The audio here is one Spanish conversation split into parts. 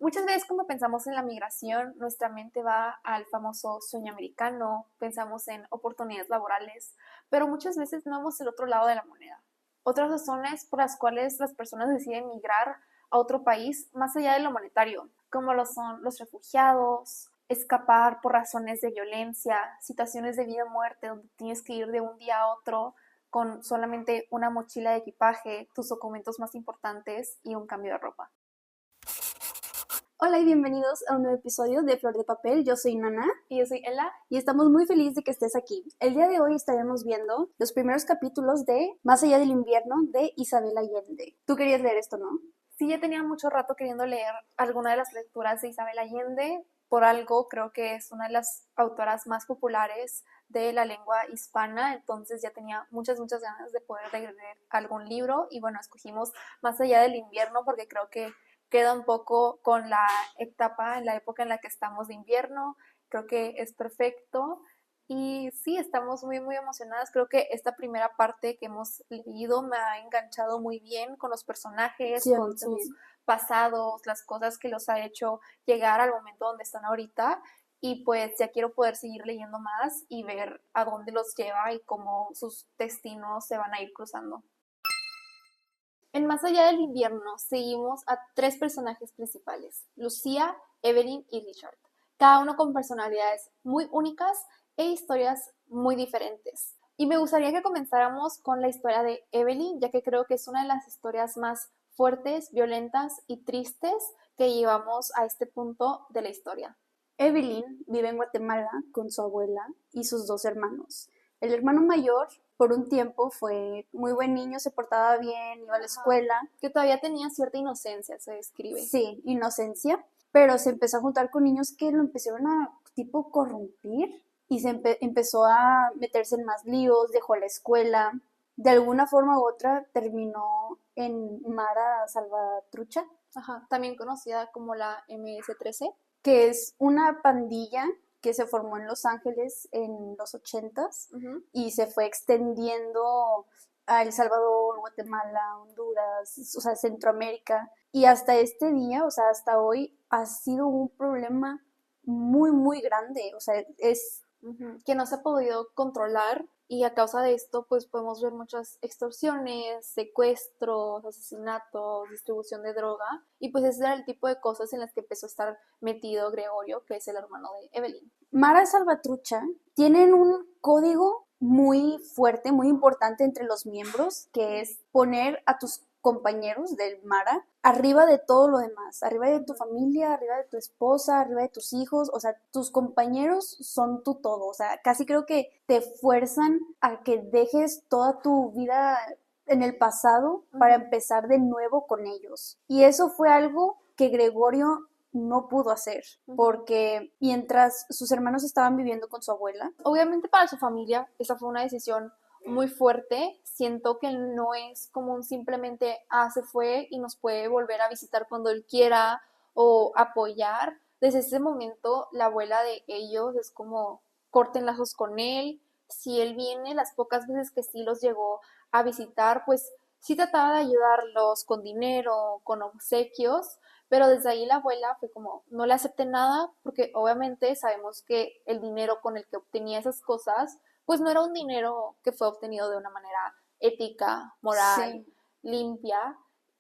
Muchas veces cuando pensamos en la migración, nuestra mente va al famoso sueño americano, pensamos en oportunidades laborales, pero muchas veces no vemos el otro lado de la moneda. Otras razones por las cuales las personas deciden migrar a otro país más allá de lo monetario, como lo son los refugiados, escapar por razones de violencia, situaciones de vida o muerte donde tienes que ir de un día a otro con solamente una mochila de equipaje, tus documentos más importantes y un cambio de ropa. Hola y bienvenidos a un nuevo episodio de Flor de Papel. Yo soy Nana Y yo soy Ella. y estamos muy felices de que estés aquí. El día de hoy estaremos viendo los primeros capítulos de Más allá del invierno de Isabel Allende. Tú querías leer esto, ¿no? Sí, ya tenía mucho rato queriendo leer alguna de las lecturas de Isabel Allende. Por algo creo que es una de las autoras más populares de la lengua hispana, entonces ya tenía muchas ganas de poder leer algún libro y bueno, escogimos Más allá del invierno porque creo que queda un poco con la etapa, en la época en la que estamos de invierno, creo que es perfecto. Y sí, estamos muy emocionadas. Creo que esta primera parte que hemos leído me ha enganchado muy bien con los personajes, Sí, a mí con sus también. pasados, las cosas que los ha hecho llegar al momento donde están ahorita. Y pues ya quiero poder seguir leyendo más y ver a dónde los lleva y cómo sus destinos se van a ir cruzando. En Más allá del invierno seguimos a tres personajes principales, Lucía, Evelyn y Richard, cada uno con personalidades muy únicas e historias muy diferentes. Y me gustaría que comenzáramos con la historia de Evelyn, ya que creo que es una de las historias más fuertes, violentas y tristes que llevamos a este punto de la historia. Evelyn vive en Guatemala con su abuela y sus dos hermanos. El hermano mayor, por un tiempo, fue muy buen niño, se portaba bien, iba a la escuela. Que todavía tenía cierta inocencia, se describe. Sí, inocencia, pero se empezó a juntar con niños que lo empezaron a tipo corrompir y empezó a meterse en más líos, dejó la escuela, de alguna forma u otra terminó en Mara Salvatrucha, Ajá, también conocida como la MS-13. que es una pandilla que se formó en Los Ángeles en los 80s Uh-huh. y se fue extendiendo a El Salvador, Guatemala, Honduras, o sea, Centroamérica. Y hasta este día, o sea, hasta hoy, ha sido un problema muy grande. O sea, es... Uh-huh. Que no se ha podido controlar y a causa de esto pues podemos ver muchas extorsiones, secuestros, asesinatos, distribución de droga y pues ese era el tipo de cosas en las que empezó a estar metido Gregorio, que es el hermano de Evelyn. Mara Salvatrucha tienen un código muy fuerte, muy importante entre los miembros, que es poner a tus compañeros del Mara arriba de todo lo demás, arriba de tu familia, arriba de tu esposa, arriba de tus hijos, o sea, tus compañeros son tu todo, o sea, casi creo que te fuerzan a que dejes toda tu vida en el pasado para empezar de nuevo con ellos. Y eso fue algo que Gregorio no pudo hacer, porque mientras sus hermanos estaban viviendo con su abuela, obviamente para su familia esa fue una decisión muy fuerte. Siento que no es como un simplemente, se fue y nos puede volver a visitar cuando él quiera o apoyar. Desde ese momento la abuela de ellos es como corten lazos con él. Si él viene, las pocas veces que sí los llegó a visitar, pues sí trataba de ayudarlos con dinero, con obsequios, pero desde ahí la abuela fue como, no le acepté nada, porque obviamente sabemos que el dinero con el que obtenía esas cosas, pues no era un dinero que fue obtenido de una manera ética, moral, sí, limpia.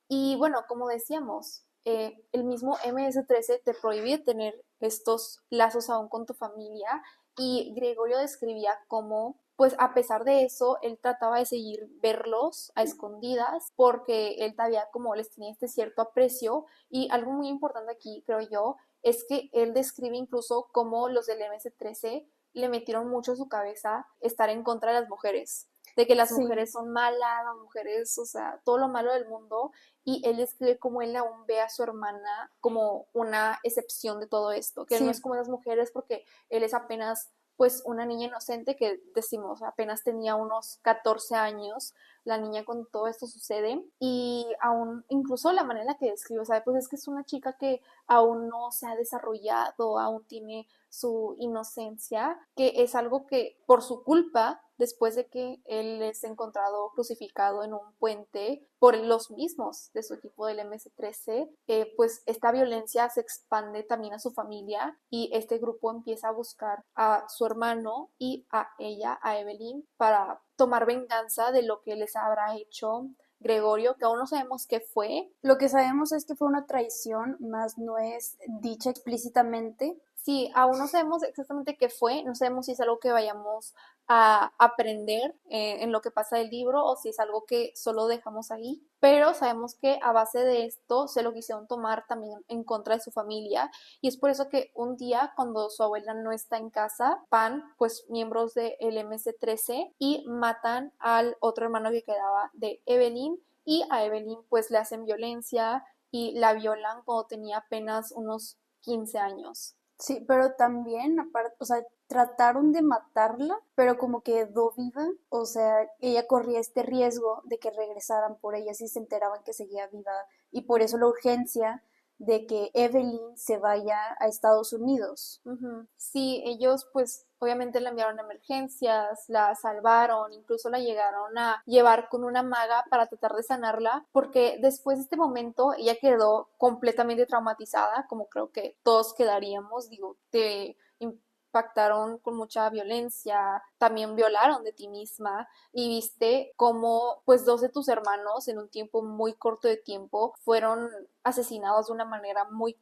Y bueno, como decíamos, el mismo MS-13 te prohíbe tener estos lazos aún con tu familia y Gregorio describía cómo, pues a pesar de eso, él trataba de seguir verlos a escondidas porque él todavía como les tenía este cierto aprecio y algo muy importante aquí, creo yo, es que él describe incluso cómo los del MS-13 le metieron mucho a su cabeza estar en contra de las mujeres, de que las sí, mujeres son malas, las mujeres, o sea, todo lo malo del mundo, y él describe cómo él aún ve a su hermana como una excepción de todo esto, que él no es sí, como las mujeres porque él es apenas pues una niña inocente que decimos apenas tenía unos 14 años, la niña con todo esto sucede y aún incluso la manera en la que describe, o sea, pues es que es una chica que aún no se ha desarrollado, aún tiene su inocencia, que es algo que por su culpa después de que él es encontrado crucificado en un puente por los mismos de su equipo del MS-13, pues esta violencia se expande también a su familia y este grupo empieza a buscar a su hermano y a ella, a Evelyn, para tomar venganza de lo que les habrá hecho Gregorio, que aún no sabemos qué fue. Lo que sabemos es que fue una traición, más no es dicha explícitamente. Sí, aún no sabemos exactamente qué fue, no sabemos si es algo que vayamos a aprender en lo que pasa del libro o si es algo que solo dejamos ahí, pero sabemos que a base de esto se lo quisieron tomar también en contra de su familia y es por eso que un día cuando su abuela no está en casa, van pues miembros del MS-13 y matan al otro hermano que quedaba de Evelyn y a Evelyn pues le hacen violencia y la violan cuando tenía apenas unos 15 años. Sí, pero también, aparte, o sea, trataron de matarla, pero como quedó viva, o sea, ella corría este riesgo de que regresaran por ella si se enteraban que seguía viva, y por eso la urgencia de que Evelyn se vaya a Estados Unidos. Ujú. Sí, ellos pues obviamente la enviaron a emergencias, la salvaron, incluso la llegaron a llevar con una maga para tratar de sanarla, porque después de este momento ella quedó completamente traumatizada, como creo que todos quedaríamos, digo, te impactaron con mucha violencia, también violaron de ti misma y viste cómo pues dos de tus hermanos en un tiempo muy corto de tiempo fueron asesinados de una manera Muy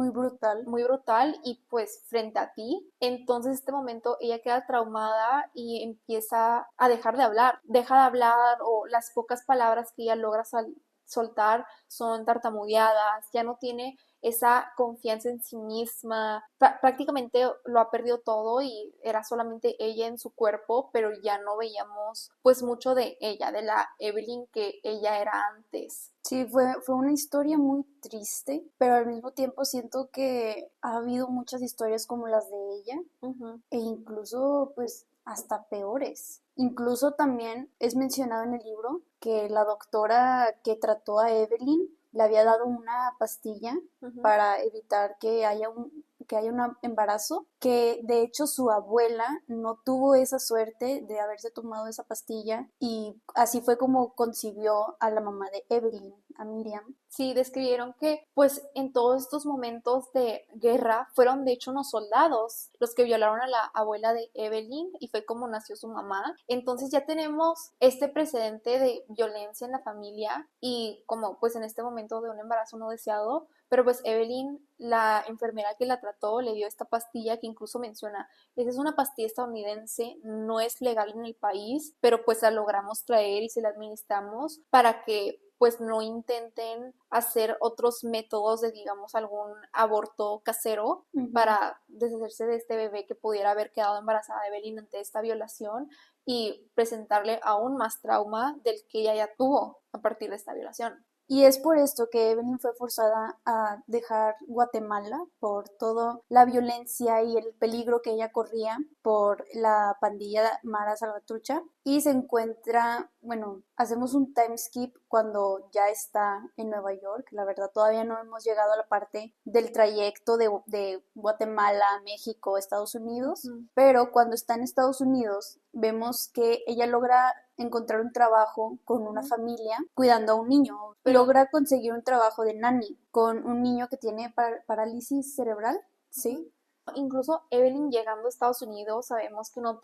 brutal. muy brutal y pues frente a ti. Entonces en este momento ella queda traumada y empieza a deja de hablar o las pocas palabras que ella logra soltar son tartamudeadas, ya no tiene esa confianza en sí misma, prácticamente lo ha perdido todo y era solamente ella en su cuerpo, pero ya no veíamos pues mucho de ella, de la Evelyn que ella era antes. Sí, fue una historia muy triste, pero al mismo tiempo siento que ha habido muchas historias como las de ella, Ujú. e incluso pues hasta peores. Incluso también es mencionado en el libro que la doctora que trató a Evelyn le había dado una pastilla Ujú. para evitar que haya un embarazo, que de hecho su abuela no tuvo esa suerte de haberse tomado esa pastilla y así fue como concibió a la mamá de Evelyn, a Miriam. Sí, describieron que pues en todos estos momentos de guerra fueron de hecho unos soldados los que violaron a la abuela de Evelyn y fue como nació su mamá. Entonces ya tenemos este precedente de violencia en la familia y como pues en este momento de un embarazo no deseado, pero pues Evelyn, la enfermera que la trató, le dio esta pastilla que incluso menciona, esa es una pastilla estadounidense, no es legal en el país, pero pues la logramos traer y se la administramos para que pues no intenten hacer otros métodos de, digamos, algún aborto casero Ujú. para deshacerse de este bebé que pudiera haber quedado embarazada de Evelyn ante esta violación y presentarle aún más trauma del que ella ya tuvo a partir de esta violación. Y es por esto que Evelyn fue forzada a dejar Guatemala por toda la violencia y el peligro que ella corría por la pandilla Mara Salvatrucha. Y se encuentra, bueno, hacemos un time skip cuando ya está en Nueva York. La verdad, todavía no hemos llegado a la parte del trayecto de Guatemala, México, Estados Unidos. Ujú. Pero cuando está en Estados Unidos, vemos que ella logra encontrar un trabajo con una Ujú. familia cuidando a un niño. Pero Logra conseguir un trabajo de nanny con un niño que tiene parálisis cerebral, ujú. ¿sí? Incluso Evelyn llegando a Estados Unidos, sabemos que no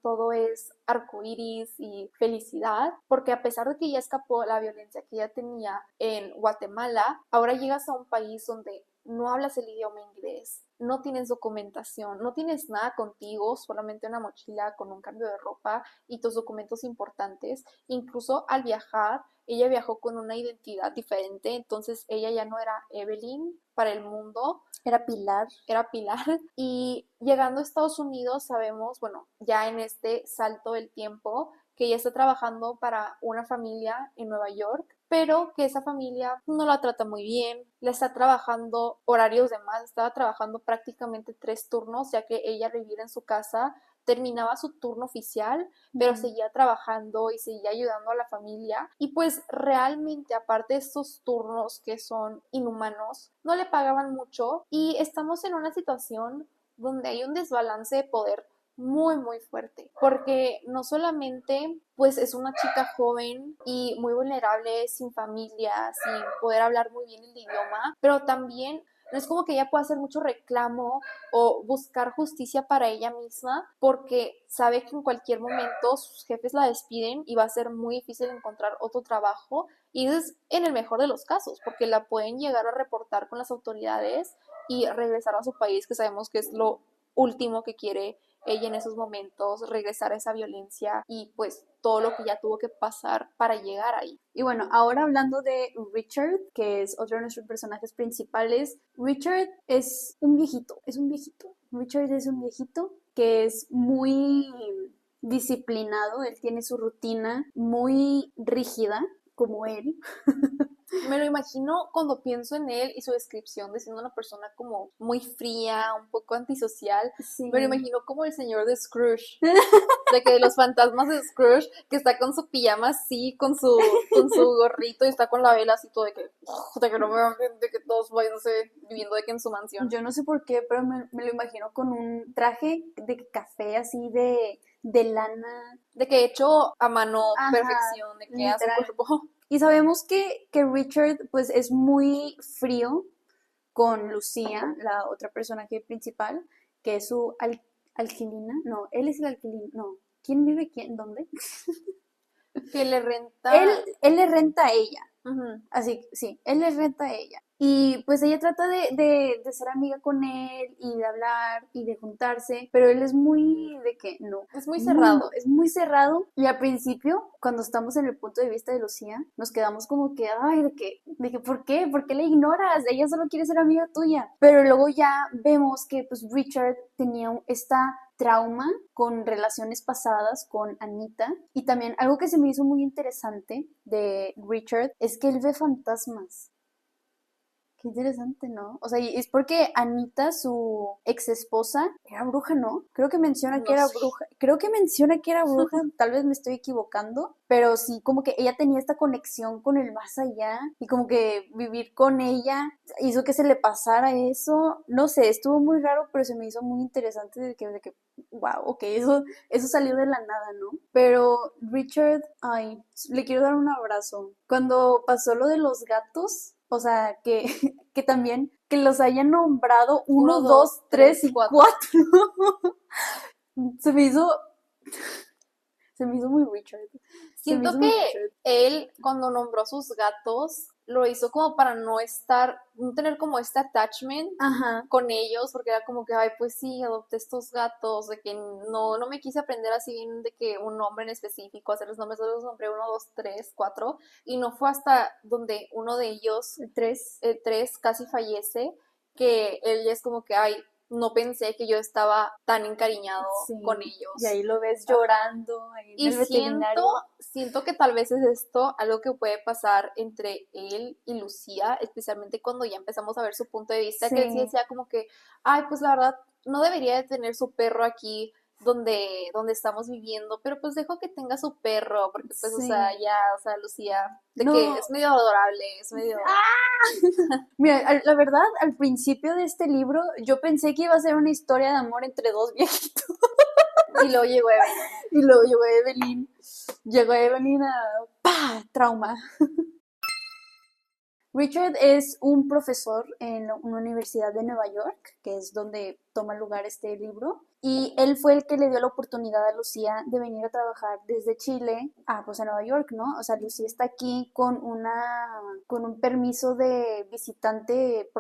todo es arcoíris y felicidad, porque a pesar de que ella escapó la violencia que ella tenía en Guatemala, ahora llegas a un país donde no hablas el idioma inglés, no tienes documentación, no tienes nada contigo, solamente una mochila con un cambio de ropa y tus documentos importantes. Incluso al viajar, ella viajó con una identidad diferente, entonces ella ya no era Evelyn para el mundo, Era Pilar. era Pilar. Y llegando a Estados Unidos sabemos, bueno, ya en este salto del tiempo, que ella está trabajando para una familia en Nueva York, pero que esa familia no la trata muy bien, le está trabajando horarios de más, estaba trabajando prácticamente 3 turnos, ya que ella al vivir en su casa terminaba su turno oficial, pero Ujú. seguía trabajando y seguía ayudando a la familia. Y pues realmente, aparte de estos turnos que son inhumanos, no le pagaban mucho y estamos en una situación donde hay un desbalance de poder muy, muy fuerte, porque no solamente pues es una chica joven y muy vulnerable, sin familia, sin poder hablar muy bien el idioma, pero también no es como que ella pueda hacer mucho reclamo o buscar justicia para ella misma, porque sabe que en cualquier momento sus jefes la despiden y va a ser muy difícil encontrar otro trabajo, y es en el mejor de los casos, porque la pueden llegar a reportar con las autoridades y regresar a su país, que sabemos que es lo último que quiere ella en esos momentos, regresar a esa violencia y pues todo lo que ya tuvo que pasar para llegar ahí. Y bueno, ahora hablando de Richard, que es otro de nuestros personajes principales, Richard es un viejito, es un viejito. Richard es un viejito que es muy disciplinado, él tiene su rutina muy rígida, como él. Me lo imagino cuando pienso en él y su descripción de siendo una persona como muy fría, un poco antisocial. Sí. Me lo imagino como el señor de Scrooge, de que de los fantasmas de Scrooge, que está con su pijama así, con su gorrito y está con la vela así todo de que no vean, de que todos vayan viviendo de que en su mansión. Yo no sé por qué, pero me lo imagino con un traje de café así de lana. De que hecho a mano Ajá, perfección, de que a su literal. cuerpo. Y sabemos que Richard pues es muy frío con Lucía, la otra personaje principal, que es su alquilina. No, él es el alquilino. No, ¿quién vive quién? ¿Dónde? Que le Él, renta. él le renta a ella. Ujú. Así, sí, él le renta a ella. Y pues ella trata de ser amiga con él y de hablar y de juntarse, pero él es muy de que no, Es muy muy no, cerrado. es muy cerrado. Y al principio, cuando estamos en el punto de vista de Lucía, nos quedamos como que, ay, de que, ¿por qué? ¿Por qué la ignoras? Ella solo quiere ser amiga tuya. Pero luego ya vemos que pues Richard tenía esta trauma con relaciones pasadas con Anita. Y también algo que se me hizo muy interesante de Richard es que él ve fantasmas. Qué interesante, ¿no? O sea, y es porque Anita, su ex esposa, era bruja, ¿no? Creo que menciona que No era sé. bruja. Creo que menciona que era bruja, tal vez me estoy equivocando, pero sí, como que ella tenía esta conexión con el más allá y como que vivir con ella hizo que se le pasara eso. No sé, estuvo muy raro, pero se me hizo muy interesante de que wow, ok, eso salió de la nada, ¿no? Pero Richard, ay, le quiero dar un abrazo. Cuando pasó lo de los gatos, o sea, que, que también que los hayan nombrado Uno, uno, dos, dos, tres tres, y cuatro. cuatro. Se me hizo, se me hizo muy Richard. Se me Siento hizo que muy Richard. él, cuando nombró sus gatos, lo hizo como para no tener como este attachment Ajá, con ellos, porque era como que, ay, pues sí, adopté estos gatos, de que no me quise aprender así bien de que un nombre en específico, hacer los nombres, solo los nombré uno, dos, tres, cuatro, y no fue hasta donde uno de ellos, el 3. el tres, casi fallece, que él ya es como que, ay, no pensé que yo estaba tan encariñado con Sí, y ellos. ahí lo ves Ajá. llorando ahí en Y el siento, veterinario. siento que tal vez es esto algo que puede pasar entre él y Lucía, especialmente cuando ya empezamos a ver su punto de vista, que él sí Sí, decía como que, ay, pues la verdad, no debería de tener su perro aquí donde estamos viviendo, pero pues dejo que tenga su perro, porque pues, o sea, sí. ya, o sea, Lucía, de que No, es medio adorable, es medio... mira, la verdad, al principio de este libro yo pensé que iba a ser una historia de amor entre dos viejitos. Y luego llegó Evelyn. Y luego llegó Evelyn a ¡pah! Trauma. Richard es un profesor en una universidad de Nueva York, que es donde toma lugar este libro, y él fue el que le dio la oportunidad a Lucía de venir a trabajar desde Chile a, pues, a Nueva York, ¿no? O sea, Lucía está aquí con un permiso de visitante,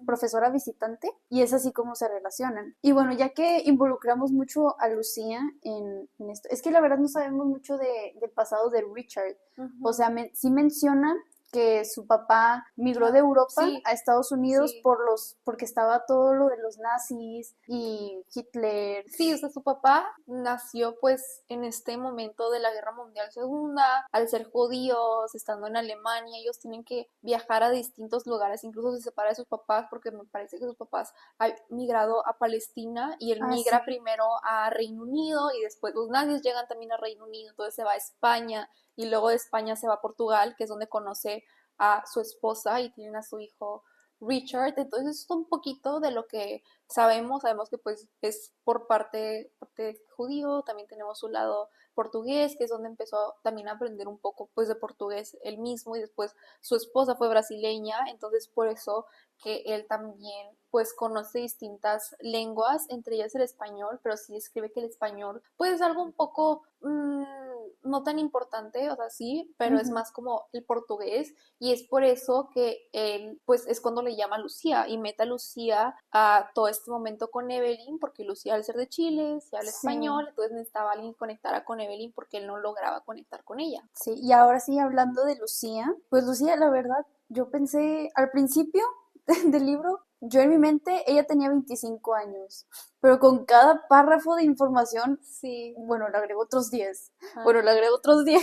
profesora visitante, y es así como se relacionan. Y bueno, ya que involucramos mucho a Lucía en esto, es que la verdad no sabemos mucho del pasado de Richard. O Ujú. sea, sí menciona que su papá migró de Europa Sí, a Estados Unidos sí. porque estaba todo lo de los nazis y Hitler. Sí, o sea, su papá nació pues en este momento de la Guerra Mundial Segunda, al ser judíos, estando en Alemania, ellos tienen que viajar a distintos lugares, incluso se separa de sus papás porque me parece que sus papás han migrado a Palestina y él Ah, sí. migra primero a Reino Unido y después los nazis llegan también a Reino Unido, entonces se va a España y luego de España se va a Portugal, que es donde conoce a su esposa y tienen a su hijo Richard. Entonces es un poquito de lo que sabemos que pues es por parte judío, también tenemos su lado portugués, que es donde empezó también a aprender un poco pues de portugués él mismo y después su esposa fue brasileña, entonces por eso que él también pues conoce distintas lenguas, entre ellas el español, pero sí escribe que el español pues es algo un poco no tan importante, o sea, sí, pero es Ujú. más como el portugués y es por eso que él pues es cuando le llama a Lucía y mete a Lucía a todo este momento con Evelyn, porque Lucía al ser de Chile, se habla Sí, español, entonces necesitaba alguien que conectara con Evelyn porque él no lograba conectar con ella. sí. Y ahora sí, hablando de Lucía, pues Lucía, la verdad, yo pensé al principio del libro, yo en mi mente, ella tenía 25 años, pero con cada párrafo de información, Sí, bueno, le agregó otros 10, ajá, bueno, le agregó otros 10,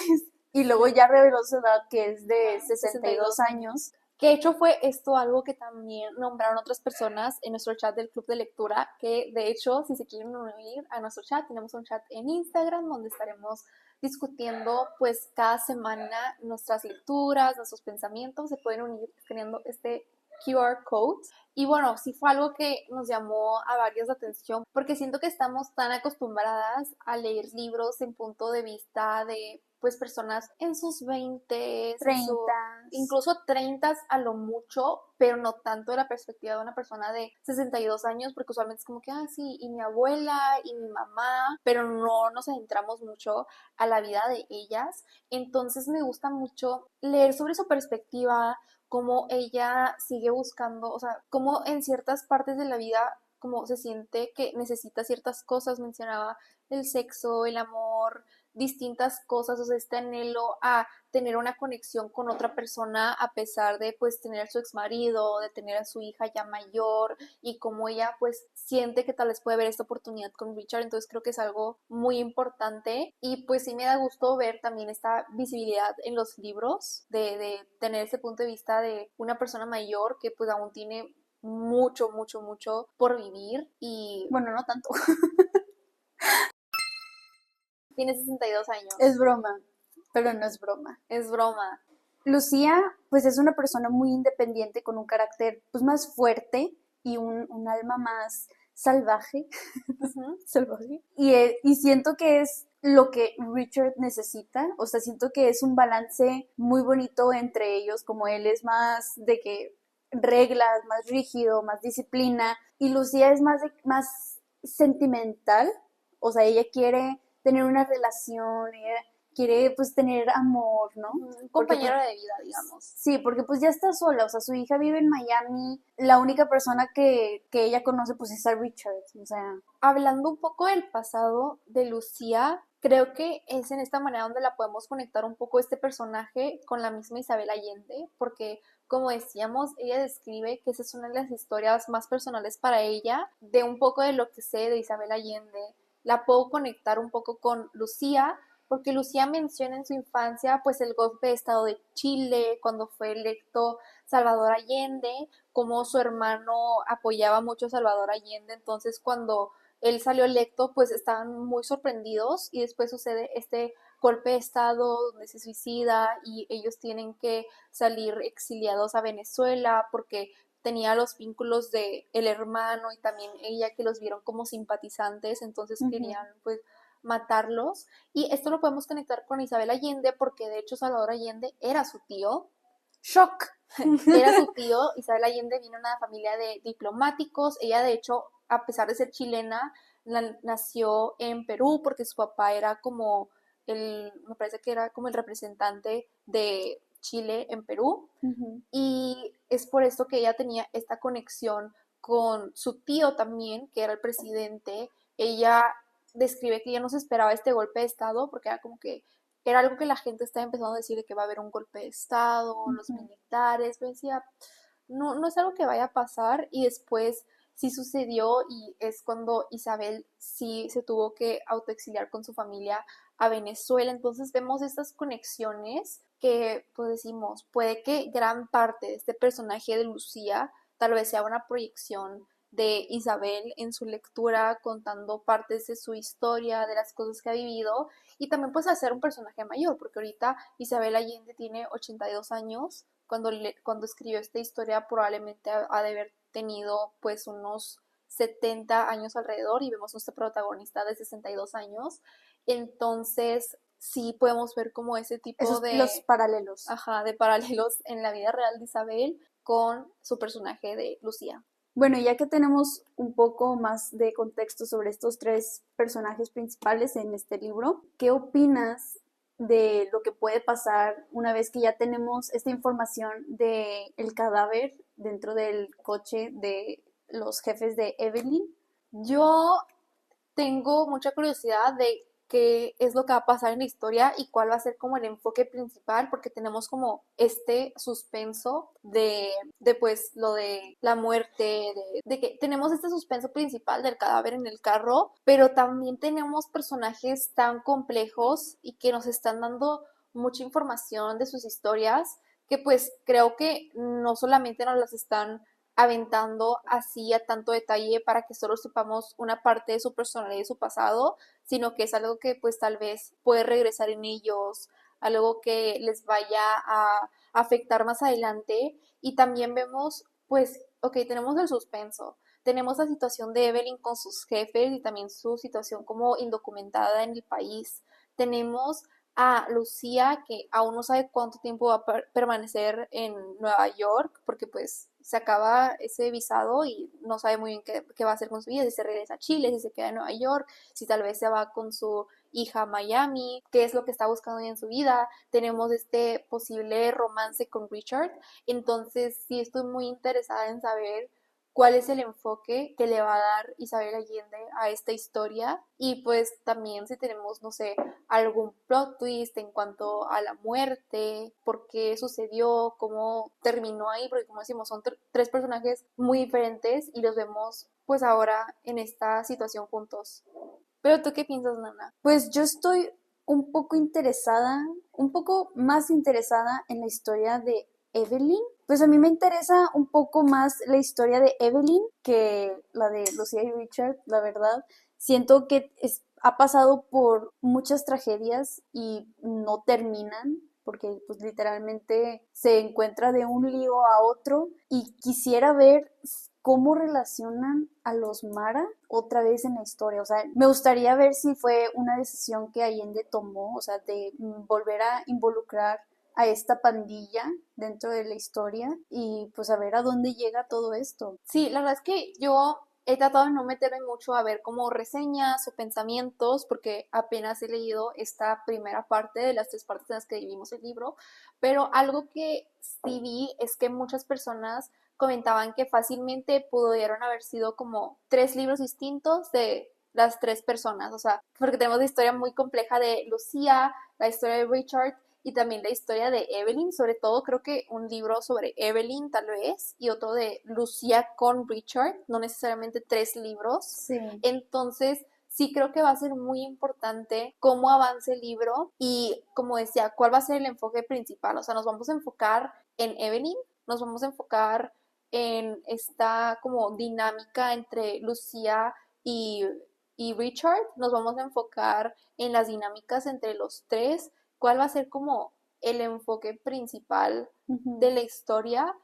y luego sí, ya reveló su edad, que es de sesenta sesenta y y dos dos años. años. Que de hecho fue esto algo que también nombraron otras personas en nuestro chat del club de lectura, que de hecho si se quieren unir a nuestro chat, tenemos un chat en Instagram donde estaremos discutiendo pues cada semana nuestras lecturas, nuestros pensamientos, se pueden unir escaneando este QR code. Y bueno, sí fue algo que nos llamó a varios la atención porque siento que estamos tan acostumbradas a leer libros en punto de vista de pues personas en sus 20, en su 30. incluso 30 a lo mucho, pero no tanto de la perspectiva de una persona de 62 años, porque usualmente es como que, ah, sí, y mi abuela y mi mamá, pero no nos adentramos mucho a la vida de ellas. Entonces me gusta mucho leer sobre su perspectiva, cómo ella sigue buscando, o sea, cómo en ciertas partes de la vida como se siente que necesita ciertas cosas, mencionaba el sexo, el amor, distintas cosas, o sea, este anhelo a tener una conexión con otra persona a pesar de pues tener a su ex marido, de tener a su hija ya mayor y como ella pues siente que tal vez puede haber esta oportunidad con Richard, entonces creo que es algo muy importante y pues sí me da gusto ver también esta visibilidad en los libros de tener ese punto de vista de una persona mayor que pues aún tiene mucho, mucho, mucho por vivir y Bueno, no tanto. tiene 62 Es años. broma, pero no es broma. Es broma. Lucía, pues es una persona muy independiente con un carácter pues más fuerte y un alma más salvaje, Ujú. salvaje. Y siento que es lo que Richard necesita, o sea, siento que es un balance muy bonito entre ellos, como él es más de que reglas, más rígido, más disciplina, y Lucía es más sentimental, o sea, ella quiere tener una relación, ella quiere pues tener amor, ¿no? Un Porque pues compañero de vida, digamos. sí, porque pues ya está sola, o sea, su hija vive en Miami, la única persona que ella conoce pues es a Richard, o sea, Hablando un poco del pasado de Lucía, creo que es en esta manera donde la podemos conectar un poco este personaje con la misma Isabel Allende, porque como decíamos, ella describe que esa es una de las historias más personales para ella, de un poco de lo que sé de Isabel Allende. La puedo conectar un poco con Lucía, porque Lucía menciona en su infancia pues el golpe de estado de Chile, cuando fue electo Salvador Allende, como su hermano apoyaba mucho a Salvador Allende, entonces cuando él salió electo, pues estaban muy sorprendidos y después sucede este golpe de estado donde se suicida y ellos tienen que salir exiliados a Venezuela porque tenía los vínculos de el hermano y también ella que los vieron como simpatizantes, entonces ujú. querían pues matarlos y esto lo podemos conectar con Isabel Allende porque de hecho Salvador Allende era su tío. Shock. Era su tío, Isabel Allende vino de una familia de diplomáticos, ella de hecho, a pesar de ser chilena, nació en Perú porque su papá era como me parece que era como el representante de Chile en Perú Ujú. y es por esto que ella tenía esta conexión con su tío también, que era el presidente. Ella describe que ella no se esperaba este golpe de estado porque era como que era algo que la gente estaba empezando a decir de que va a haber un golpe de estado, los Ujú. militares, pero decía, no, no es algo que vaya a pasar y después sí sucedió y es cuando Isabel sí se tuvo que autoexiliar con su familia a Venezuela. Entonces vemos estas conexiones que pues decimos, puede que gran parte de este personaje de Lucía tal vez sea una proyección de Isabel en su lectura, contando partes de su historia, de las cosas que ha vivido, y también pues hacer un personaje mayor, porque ahorita Isabel Allende tiene 82 años, cuando escribió esta historia probablemente ha de haber tenido pues unos 70 años alrededor y vemos a nuestra protagonista de 62 años. Entonces, sí podemos ver como ese tipo Esos los de, paralelos. ajá, de paralelos en la vida real de Isabel con su personaje de Lucía. Bueno, ya que tenemos un poco más de contexto sobre estos tres personajes principales en este libro, ¿qué opinas de lo que puede pasar una vez que ya tenemos esta información de el cadáver dentro del coche de los jefes de Evelyn? Yo tengo mucha curiosidad de qué es lo que va a pasar en la historia y cuál va a ser como el enfoque principal, porque tenemos como este suspenso de pues lo de la muerte, de que tenemos este suspenso principal del cadáver en el carro, pero también tenemos personajes tan complejos y que nos están dando mucha información de sus historias, que pues creo que no solamente nos las están aventando así a tanto detalle para que solo sepamos una parte de su personalidad y de su pasado, sino que es algo que pues tal vez puede regresar en ellos, algo que les vaya a afectar más adelante. Y también vemos, pues, ok, tenemos el suspenso, tenemos la situación de Evelyn con sus jefes y también su situación como indocumentada en el país. Tenemos a Lucía, que aún no sabe cuánto tiempo va a permanecer en Nueva York, porque pues se acaba ese visado y no sabe muy bien qué va a hacer con su vida, si se regresa a Chile, si se queda en Nueva York, si tal vez se va con su hija a Miami, qué es lo que está buscando en su vida. Tenemos este posible romance con Richard, entonces sí estoy muy interesada en saber cuál es el enfoque que le va a dar Isabel Allende a esta historia y pues también si tenemos, no sé, algún plot twist en cuanto a la muerte, por qué sucedió, cómo terminó ahí, porque como decimos, son tres personajes muy diferentes y los vemos pues ahora en esta situación juntos. Pero ¿tú qué piensas, Nana? Pues yo estoy un poco interesada, un poco más interesada en la historia de Evelyn. Pues a mí me interesa un poco más la historia de Evelyn que la de Lucía y Richard, la verdad. Siento que ha pasado por muchas tragedias y no terminan, porque pues literalmente se encuentra de un lío a otro y quisiera ver cómo relacionan a los Mara otra vez en la historia. O sea, me gustaría ver si fue una decisión que Allende tomó, o sea, de volver a involucrar a esta pandilla dentro de la historia y pues a ver a dónde llega todo esto. Sí, la verdad es que yo he tratado de no meterme mucho a ver como reseñas o pensamientos, porque apenas he leído esta primera parte de las tres partes en las que dividimos el libro, pero algo que sí vi es que muchas personas comentaban que fácilmente pudieron haber sido como tres libros distintos de las tres personas, o sea, porque tenemos la historia muy compleja de Lucía, la historia de Richard y también la historia de Evelyn, sobre todo creo que un libro sobre Evelyn tal vez y otro de Lucía con Richard, no necesariamente tres libros. Sí. Entonces, sí creo que va a ser muy importante cómo avance el libro y, como decía, cuál va a ser el enfoque principal. O sea, nos vamos a enfocar en Evelyn, nos vamos a enfocar en esta como dinámica entre Lucía y, y Richard, nos vamos a enfocar en las dinámicas entre los tres, cuál va a ser como el enfoque principal de Ujú. la historia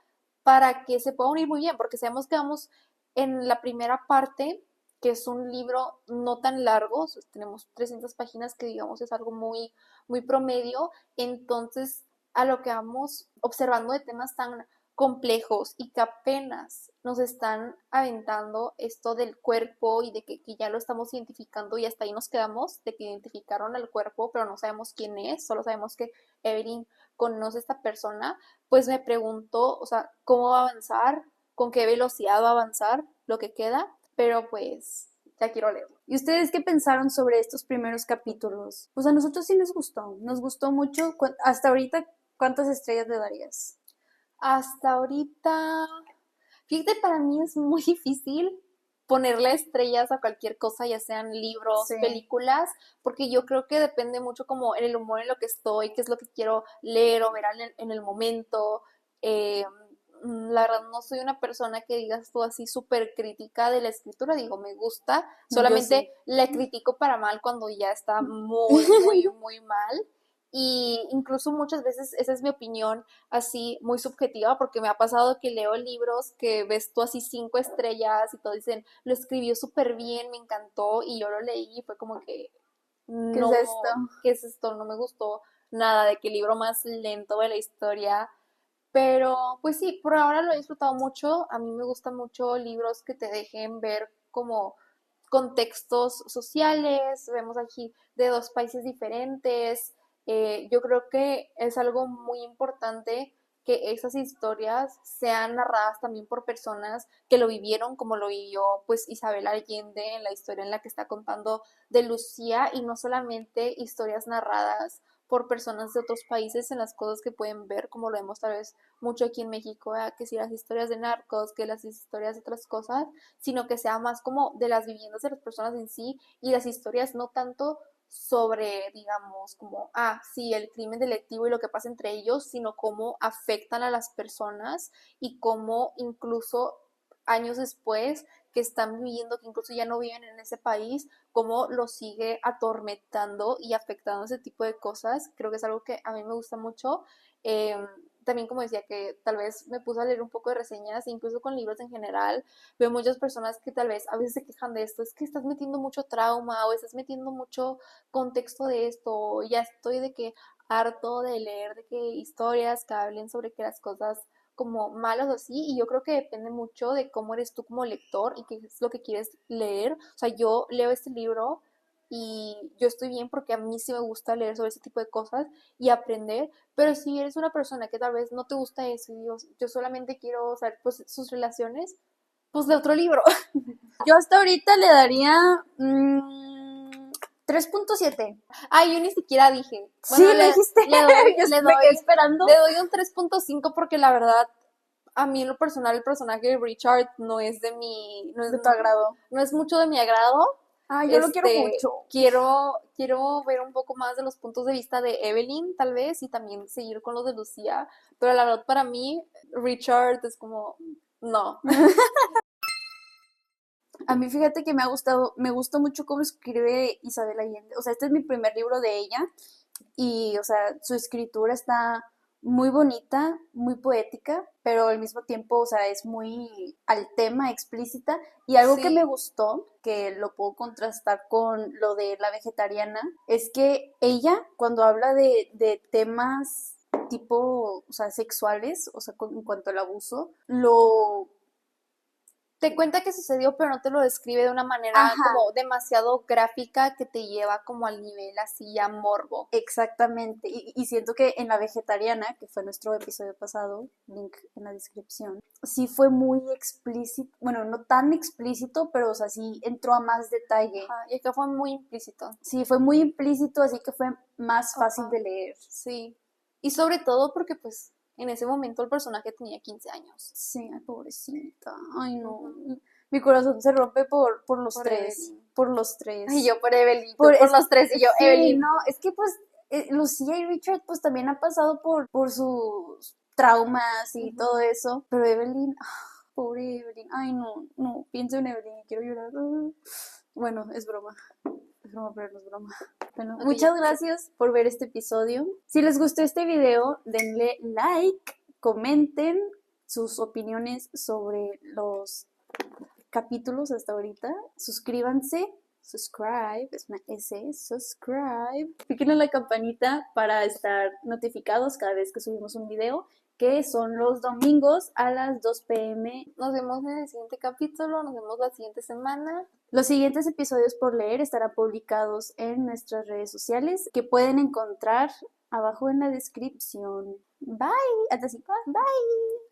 para que se pueda unir muy bien, porque sabemos que vamos en la primera parte, que es un libro no tan largo, o sea, tenemos 300 páginas que digamos es algo muy, muy promedio, entonces a lo que vamos observando de temas tan complejos y que apenas nos están aventando esto del cuerpo y de que ya lo estamos identificando y hasta ahí nos quedamos, de que identificaron al cuerpo, pero no sabemos quién es, solo sabemos que Evelyn conoce a esta persona, pues me pregunto, o sea, cómo va a avanzar, con qué velocidad va a avanzar lo que queda, pero pues ya quiero leerlo. ¿Y ustedes qué pensaron sobre estos primeros capítulos? Pues a nosotros sí nos gustó mucho. Hasta ahorita, ¿cuántas estrellas le darías? Hasta ahorita, fíjate, para mí es muy difícil ponerle estrellas a cualquier cosa, ya sean libros, Sí. películas, porque yo creo que depende mucho como en el humor en lo que estoy, qué es lo que quiero leer o ver en el momento. Eh, la verdad no soy una persona que digas tú así súper crítica de la escritura, digo, me gusta, Yo sí. solamente la critico para mal cuando ya está muy, muy, muy mal. Y incluso muchas veces esa es mi opinión así muy subjetiva porque me ha pasado que leo libros que ves tú así 5 estrellas y todos dicen, lo escribió súper bien, me encantó y yo lo leí y fue como que ¿Qué es no, esto? ¿qué es esto? No me gustó nada, de que el libro más lento de la historia. Pero pues sí, por ahora lo he disfrutado mucho. A mí me gustan mucho libros que te dejen ver como contextos sociales. Vemos aquí de 2 países diferentes. Yo creo que es algo muy importante que esas historias sean narradas también por personas que lo vivieron como lo vivió pues Isabel Allende en la historia en la que está contando de Lucía y no solamente historias narradas por personas de otros países en las cosas que pueden ver, como lo vemos tal vez mucho aquí en México, ¿verdad? Que si las historias de narcos, que las historias de otras cosas, sino que sea más como de las viviendas de las personas en sí y las historias no tanto sobre, digamos, como, sí, el crimen delictivo y lo que pasa entre ellos, sino cómo afectan a las personas y cómo incluso años después que están viviendo, que incluso ya no viven en ese país, cómo lo sigue atormentando y afectando ese tipo de cosas. Creo que es algo que a mí me gusta mucho. Eh, También como decía que tal vez me puse a leer un poco de reseñas, incluso con libros en general, veo muchas personas que tal vez a veces se quejan de esto, es que estás metiendo mucho trauma o estás metiendo mucho contexto de esto, o ya estoy de que harto de leer de que historias que hablen sobre que las cosas como malas o así, y yo creo que depende mucho de cómo eres tú como lector y qué es lo que quieres leer. O sea, yo leo este libro y yo estoy bien porque a mí sí me gusta leer sobre ese tipo de cosas y aprender, pero si eres una persona que tal vez no te gusta eso y yo solamente quiero saber pues sus relaciones, pues de otro libro. Yo hasta ahorita le daría 3.7. Ay, yo ni siquiera dije. Sí, Bueno, lo dijiste. le doy, Yo le me quedé doy, esperando. le doy un 3.5 porque la verdad, a mí en lo personal, el personaje de Richard no es de mi, De tu agrado. no es mucho de mi agrado. Ah, yo lo quiero mucho. Quiero ver un poco más de los puntos de vista de Evelyn, tal vez, y también seguir con los de Lucía. Pero la verdad, para mí, Richard es como, no. A mí fíjate que me ha gustado, me gusta mucho cómo escribe Isabel Allende. O sea, este es mi primer libro de ella y, o sea, su escritura está muy bonita, muy poética, pero al mismo tiempo, o sea, es muy al tema, explícita. Y algo que me Sí. gustó, que lo puedo contrastar con lo de la vegetariana, es que ella, cuando habla de temas tipo, o sea, sexuales, o sea, en cuanto al abuso, lo... Te cuenta que sucedió, pero no te lo describe de una manera Ajá, como demasiado gráfica que te lleva como al nivel así a morbo. exactamente, y siento que en la vegetariana, que fue nuestro episodio pasado, link en la descripción, sí fue muy explícito, bueno, no tan explícito, pero o sea, sí entró a más detalle. Ajá, y acá fue muy implícito. Sí, fue muy implícito, así que fue más fácil Ajá, de leer. sí. Y sobre todo porque pues en ese momento el personaje tenía 15 años. Sí, ay, pobrecita, ay no, Ujú. mi corazón se rompe por los Por tres, Evelyn. por los Y tres. yo por Evelyn, tú Por, por es, los tres y yo, sí, Evelyn. no, es que pues Lucía y Richard pues también han pasado por sus traumas y Ujú. todo eso, pero Evelyn, pobre Evelyn, ay no, no, pienso en Evelyn y quiero llorar. Bueno, es broma, pero no es broma. Bueno, Ok, ya. muchas gracias por ver este episodio. Si les gustó este video, denle like, comenten sus opiniones sobre los capítulos hasta ahorita. Suscríbanse. Subscribe, es una S, subscribe. Piquen en la campanita para estar notificados cada vez que subimos un video, que son los domingos a las 2 p.m. Nos vemos en el siguiente capítulo, nos vemos la siguiente semana. Los siguientes episodios por leer estarán publicados en nuestras redes sociales, que pueden encontrar abajo en la descripción. Bye. Hasta así. Bye.